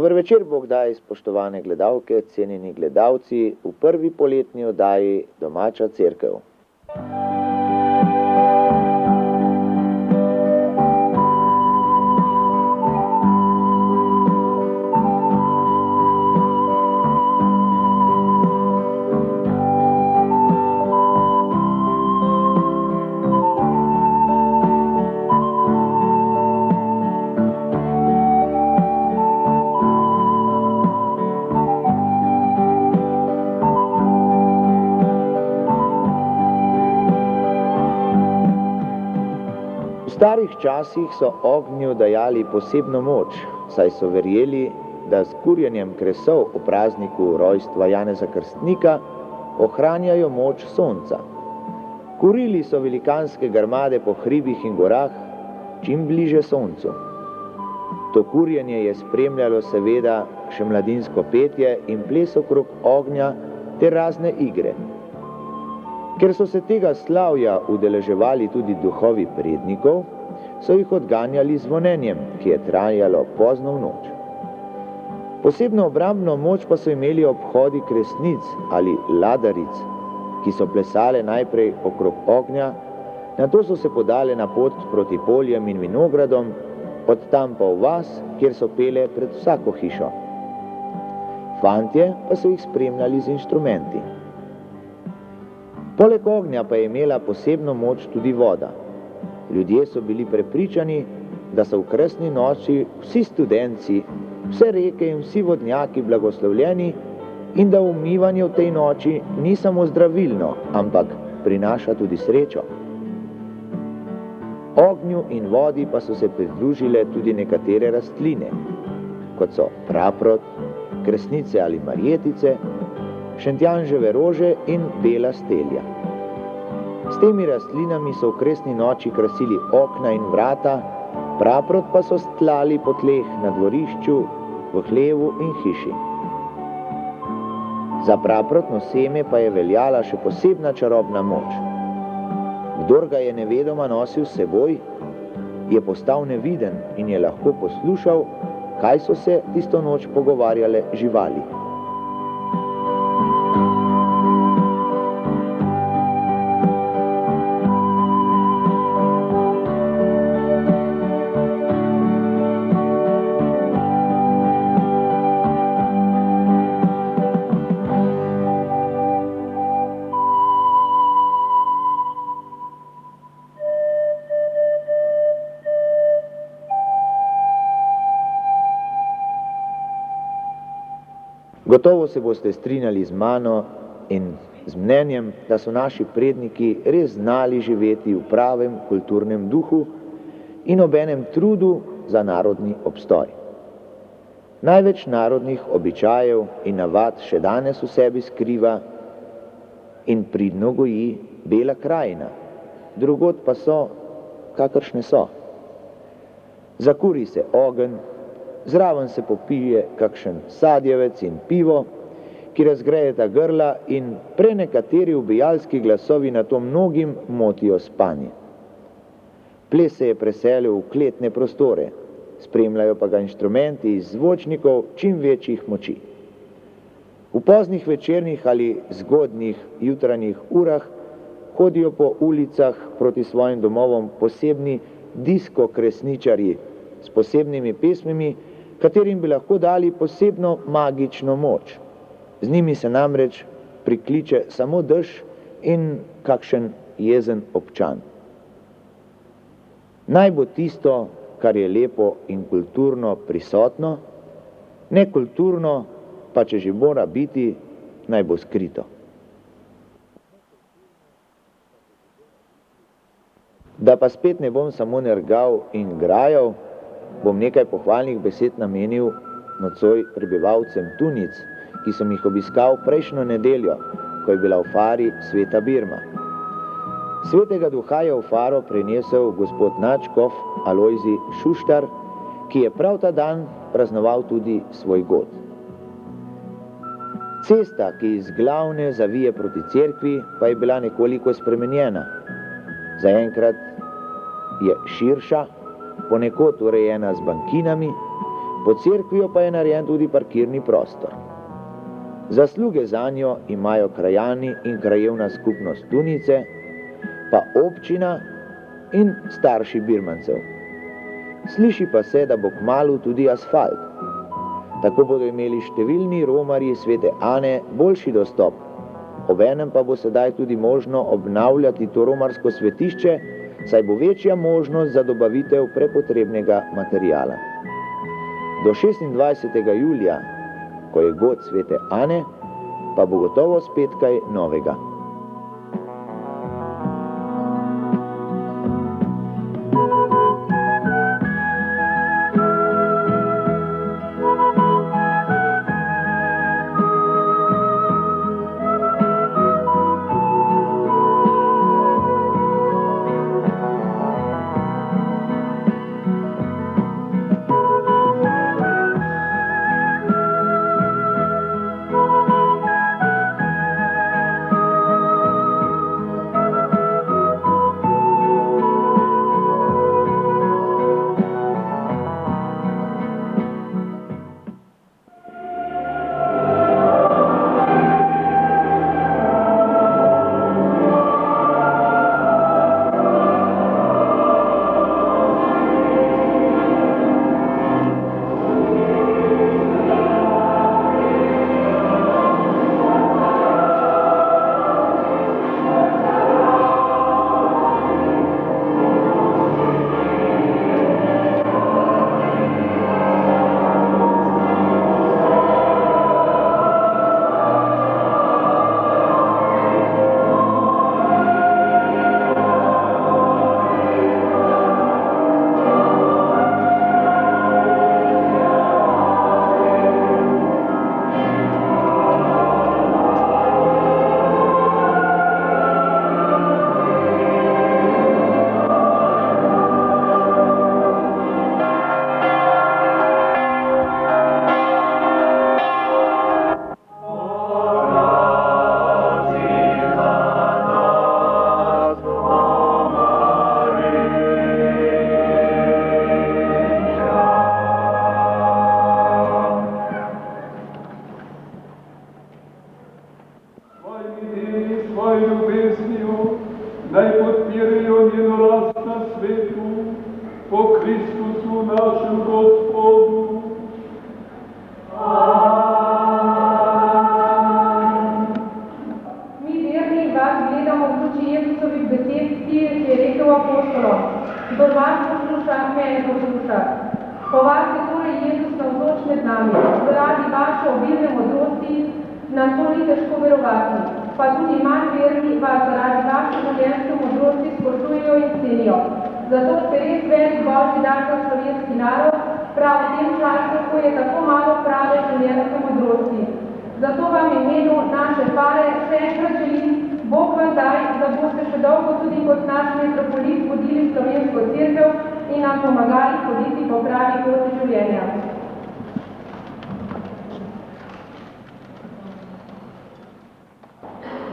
Dober večer, Bog daj, spoštovane gledalke, cenjeni gledalci, v prvi poletni oddaji Domača cerkev. V starih časih so ognju dajali posebno moč, saj so verjeli, da s kurjenjem kresov v prazniku rojstva Janeza Krstnika ohranjajo moč sonca. Kurili so velikanske grmade po hribih in gorah, čim bliže soncu. To kurjenje je spremljalo seveda še mladinsko petje in ples okrog ognja ter razne igre. Ker so se tega slavja udeleževali tudi duhovi prednikov, so jih odganjali z zvonjenjem, ki je trajalo pozno v noč. Posebno obrambno moč pa so imeli obhodi kresnic ali ladaric, ki so plesale najprej okrog ognja, nato so se podale na pot proti poljem in vinogradom, od tam pa v vas, kjer so pele pred vsako hišo. Fantje pa so jih spremljali z inštrumenti. Poleg ognja pa je imela posebno moč tudi voda. Ljudje so bili prepričani, da so v kresni noči vsi studenci, vse reke in vsi vodnjaki blagoslovljeni in da umivanje v tej noči ni samo zdravilno, ampak prinaša tudi srečo. Ognju in vodi pa so se pridružile tudi nekatere rastline, kot so praprot, kresnice ali marjetice, šentjanževe rože in bela stelja. S temi rastlinami so v kresni noči krasili okna in vrata, praprot pa so stlali po tleh na dvorišču, v hlevu in hiši. Za praprotno seme pa je veljala še posebna čarobna moč. Kdor ga je nevedoma nosil s seboj, je postal neviden in je lahko poslušal, kaj so se tisto noč pogovarjale živali. Gotovo se boste strinjali z mano in z mnenjem, da so naši predniki res znali živeti v pravem kulturnem duhu in obenem trudu za narodni obstoj. Največ narodnih običajev in navad še danes v sebi skriva in pridno goji Bela krajina, drugod pa so, kakršne so. Zakuri se ogenj, zraven se popije kakšen sadjevec in pivo, ki razgrejeta grla in prenekateri ubijalski glasovi na to mnogim motijo spanje. Ples se je preselil v kletne prostore, spremljajo pa ga inštrumenti iz zvočnikov čim večjih moči. V poznih večernih ali zgodnjih jutranjih urah hodijo po ulicah proti svojim domovom posebni disko kresničarji s posebnimi pesmimi, katerim bi lahko dali posebno magično moč. Z njimi se namreč prikliče samo dež in kakšen jezen občan. Naj bo tisto, kar je lepo in kulturno prisotno, nekulturno pa, če že mora biti, naj bo skrito. Da pa spet ne bom samo nergal in grajal, bom nekaj pohvalnih besed namenil nocoj prebivalcem Tunic, ki sem jih obiskal prejšnjo nedeljo, ko je bila v Fari sveta Birma. Svetega duha je v Faro prinesel gospod nadškof Alojzij Šuštar, ki je prav ta dan praznoval tudi svoj god. Cesta, ki iz glavne zavije proti cerkvi, pa je bila nekoliko spremenjena. Zaenkrat je širša, ponekod urejena z bankinami, pod cerkvijo pa je narejen tudi parkirni prostor. Zasluge zanjo imajo krajani in krajevna skupnost Tunice, pa občina in starši birmancev. Sliši pa se, da bo kmalu tudi asfalt. Tako bodo imeli številni romarji Svete Ane boljši dostop. Obenem pa bo sedaj tudi možno obnavljati to romarsko svetišče, saj bo večja možnost za dobavitev prepotrebnega materiala. Do 26. julija, ko je god Svete Ane, pa bo gotovo spet kaj novega.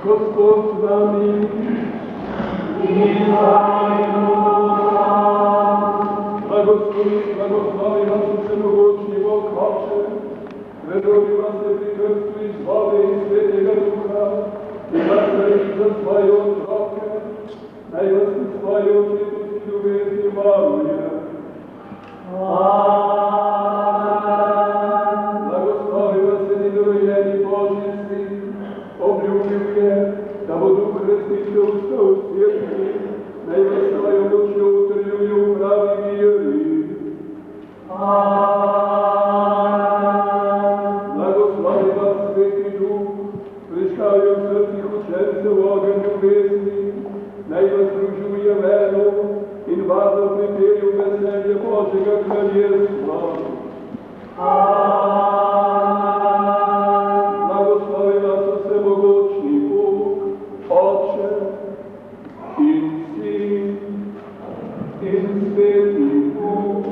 Gospod z vami in blagoslovi vas vsemogočni Bog Oče, predvodi vas je pri krstu iz vode in Svetega Duha in vas naredi za svoje otroke, naj vas v svoje očetosti ljubezni varuje. Blagoslovi vas je nedorojeni Božji Sin, obljubil je, da bo Duh resnično vstal v cerkvi, naj vas svojo močjo utrjuje v pravi veri. Blagoslovi vas Sveti Duh, priškavlja v srcih učencev ogenj ljubezni, naj vas združuje v eno in vas pripelje v veselje Božjega kraljestva. Blagoslovi vas vsemogočni Bog, Oče in Sin in Sveti Duh.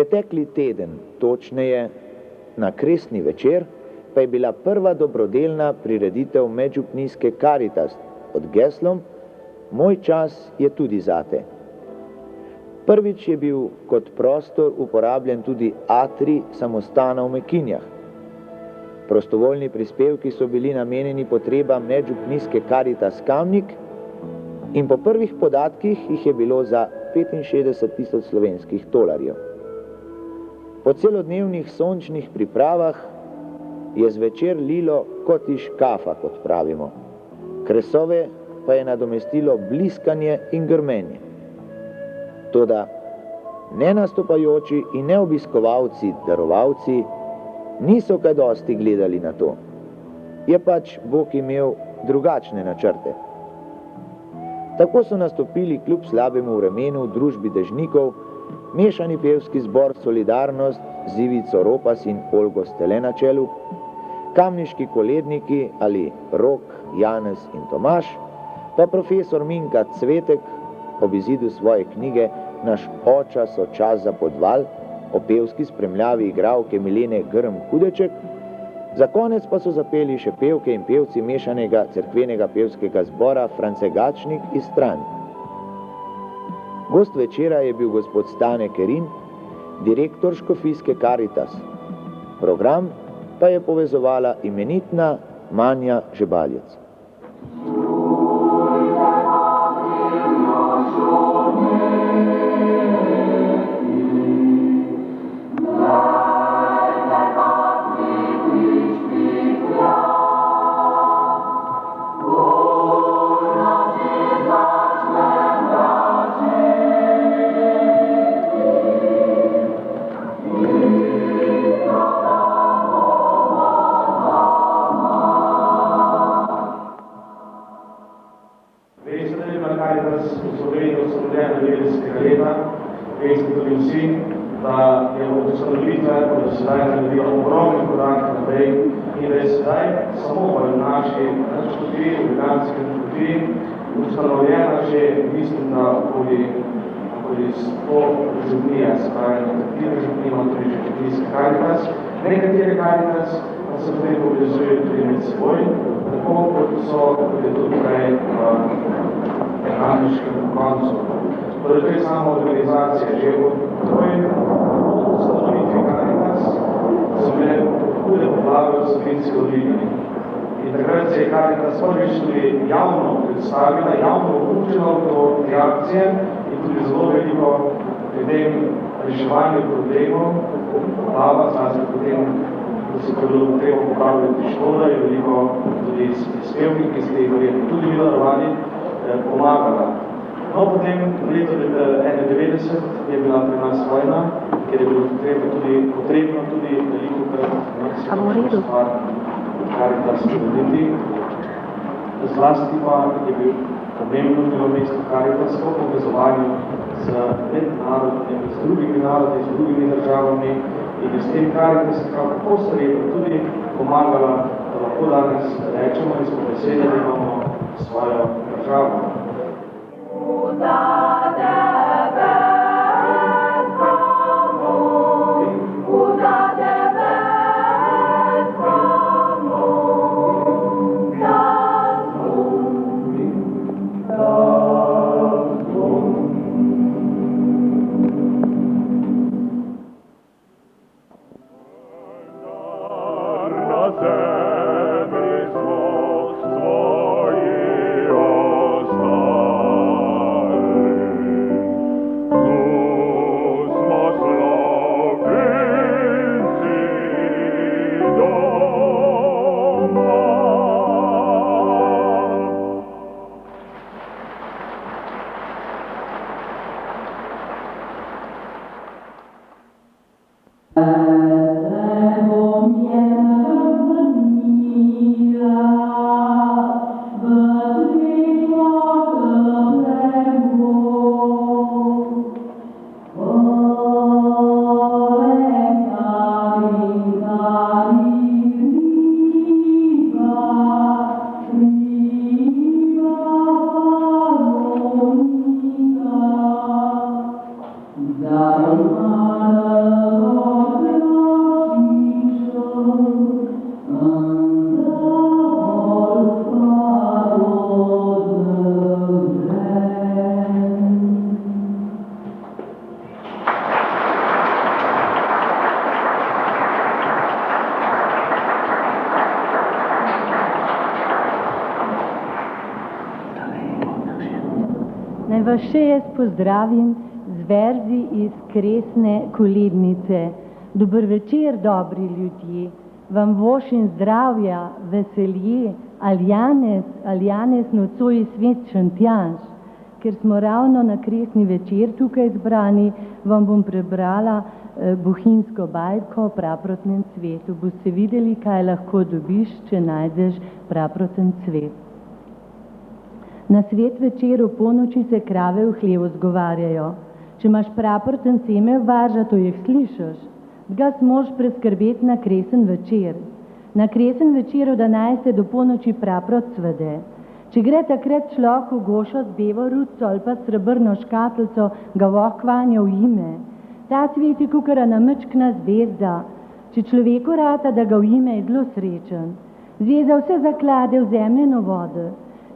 Pretekli teden, točneje na kresni večer, pa je bila prva dobrodelna prireditev medžupnijske Karitas pod geslom Moj čas je tudi zate. Prvič je bil kot prostor uporabljen tudi atrij samostana v Mekinjah. Prostovoljni prispevki so bili namenjeni potrebam medžupnijske Karitas Kamnik in po prvih podatkih jih je bilo za 65.000 slovenskih tolarjev. Po celodnevnih sončnih pripravah je zvečer lilo kot iz škafa, kot pravimo. Kresove pa je nadomestilo bliskanje in grmenje. Toda nenastopajoči in neobiskovalci, darovalci, niso kaj dosti gledali na to. Je pač Bog imel drugačne načrte. Tako so nastopili kljub slabemu vremenu v družbi dežnikov mešani pevski zbor Solidarnost z Ivico Ropas in Olgo Stele na čelu, kamniški koledniki ali Rok, Janez in Tomaž, pa profesor Minka Cvetek ob izidu svoje knjige Naš oča so čas za podval o pevski spremljavi igralke Milene Grm-Hudeček, za konec pa so zapeli še pevke in pevci mešanega cerkvenega pevskega zbora Francegačnik iz Stran. Gost večera je bil gospod Stane Kerin, direktor škofijske Karitas. Program pa je povezovala imenitna Manja Žebaljec. Veste tudi vsi, da je od ustanovitve do sedaj naredila ogromni korak naprej in da je sedaj samo v naši škofiji, v Ljubljanski škofiji, ustanovljena že, mislim, da okoli 100 župnije, se pravi, nekatere župnije ima tudi že župnijske Karitas, nekatere Karitas pa se potem povezujejo tudi med seboj, tako kot je tudi prej v kamniškem koncu. Torej, to je sama organizacija. Že od ustanovitve Karitas so bile hude poplave v Savinjski dolini. In takrat se je Karitas prvič tudi javno predstavila, javno vključila v to akcije in tudi zelo veliko pri tem reševanju problemov, poplava, zlasti potem, da se bilo treba popravljati škoda in veliko tudi prispevki, ki ste jih verjetno tudi vi darovali, pomagala. No, potem v letu 1991 je bila pri nas vojna, ker je bilo potrebno tudi veliko stvar Karitas narediti. Zlasti pa je bil pomembno bilo mesto Karitas v povezovanju z mednarodnimi, z drugimi narodi, z drugimi državami in s tem Karitas kako posredno tudi pomagala, da lahko danes rečemo in smo veseli, da imamo svojo državo. Naj vas še jaz pozdravim z verzi iz Kresne kolednice. Dober večer, dobri ljudje, vam vošim zdravja, veselje, aljanes nocoj svet šentjanž. Ker smo ravno na Kresni večer tukaj zbrani, vam bom prebrala bohinjsko bajko o praprotnem cvetu. Boste videli, kaj lahko dobiš, če najdeš praproten cvet. Na svet večer o ponoči se krave v hlevu zgovarjajo. Če imaš praproten seme v varža, to jih slišaš. Ga moraš preskrbeti na Kresen večer. Na Kresen večer od 11 do ponoči praprot cvede. Če gre takrat človek v gošo z bevo ruco ali pa srebrno škatlico, ga vohkvanja v ime. Ta cvet je kakor namečkna zvezda. Če človeku rata, da ga v ime, je zelo srečen. Zvezda vse zaklade v zemljeno vodo.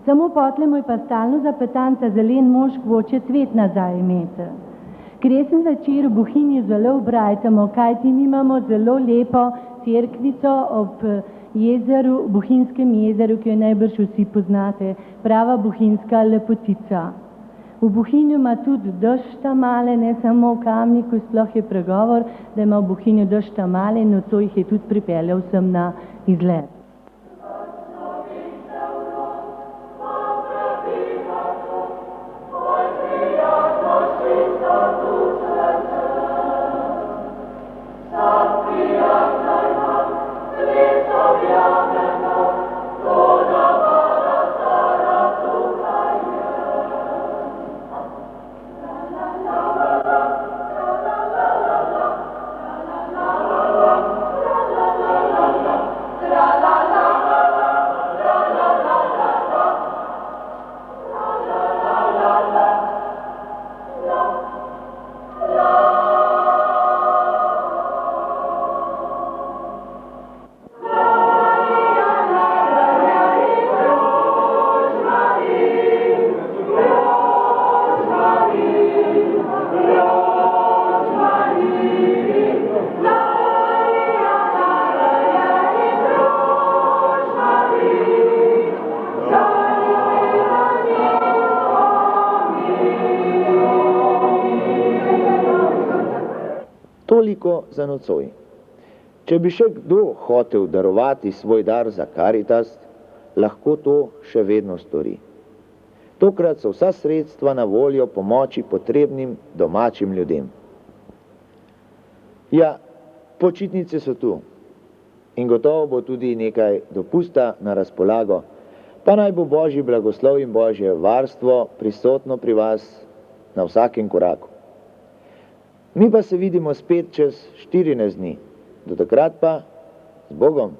Samo potle mu je pa stalno zapetanta zelen mož kvoče cvet nazaj imeti. Kresen večer v Bohinji zelo obrajtamo, kajti mi imamo zelo lepo cerkvico ob jezeru, Bohinjskem jezeru, ki jo najbrž vsi poznate, prava bohinjska lepotica. V Bohinju ima tudi dež tamale, ne samo v Kamniku, sploh je pregovor, da ima v Bohinju dež tamale in nocoj jih je tudi pripeljal sem na izlet. Toliko za nocoj. Če bi še kdo hotel darovati svoj dar za Karitas, lahko to še vedno stori. Tokrat so vsa sredstva na voljo pomoči potrebnim domačim ljudem. Ja, počitnice so tu in gotovo bo tudi nekaj dopusta na razpolago, pa naj bo Božji blagoslov in Božje varstvo prisotno pri vas na vsakem koraku. Mi pa se vidimo spet čez 14 dni. Do takrat pa z Bogom.